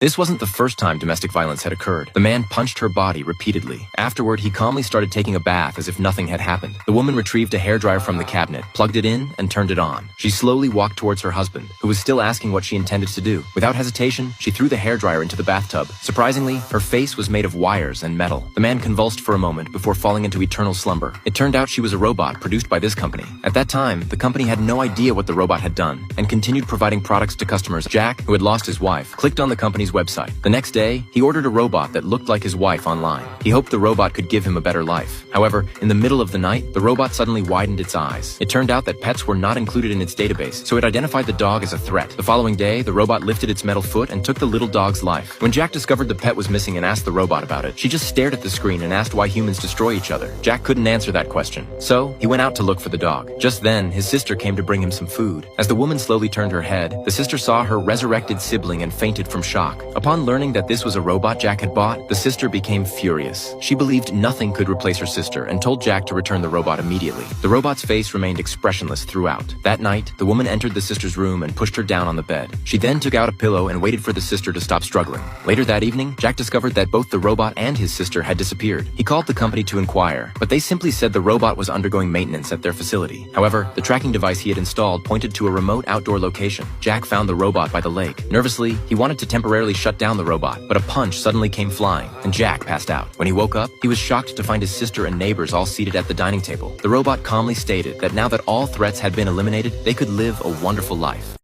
This wasn't the first time domestic violence had occurred. The man punched her body repeatedly. Afterward, he calmly started taking a bath as if nothing had happened. The woman retrieved a hairdryer from the cabinet, plugged it in, and turned it on. She slowly walked towards her husband, who was still asking what she intended to do. Without hesitation, she threw the hairdryer into the bathtub. Surprisingly, her face was made of wires and metal. The man convulsed for a moment before falling into eternal slumber. It turned out she was a robot produced by this company. At that time, the company had no idea what the robot had done, and continued providing products to customers. Jack, who had lost his wife, clicked on the company's website. The next day, he ordered a robot that looked like his wife online. He hoped the robot could give him a better life. However, in the middle of the night, the robot suddenly widened its eyes. It turned out that pets were not included in its database, so it identified the dog as a threat. The following day, the robot lifted its metal foot and took the little dog's life. When Jack discovered the pet was missing and asked the robot about it, she just stared at the screen and asked why humans destroy each other. Jack couldn't answer that question, so he went out to look for the dog. Just then, his sister came to bring him some food. As the woman slowly turned her head, the sister saw her resurrected sibling and fainted from shock. Upon learning that this was a robot Jack had bought, the sister became furious. She believed nothing could replace her sister and told Jack to return the robot immediately. The robot's face remained expressionless throughout. That night, the woman entered the sister's room and pushed her down on the bed. She then took out a pillow and waited for the sister to stop struggling. Later that evening, Jack discovered that both the robot and his sister had disappeared. He called the company to inquire, but they simply said the robot was undergoing maintenance at their facility. However, the tracking device he had installed pointed to a remote outdoor location. Jack found the robot by the lake. Nervously, he wanted to temporarily shut down the robot, but a punch suddenly came flying, and Jack passed out. When he woke up, he was shocked to find his sister and neighbors all seated at the dining table. The robot calmly stated that now that all threats had been eliminated, they could live a wonderful life.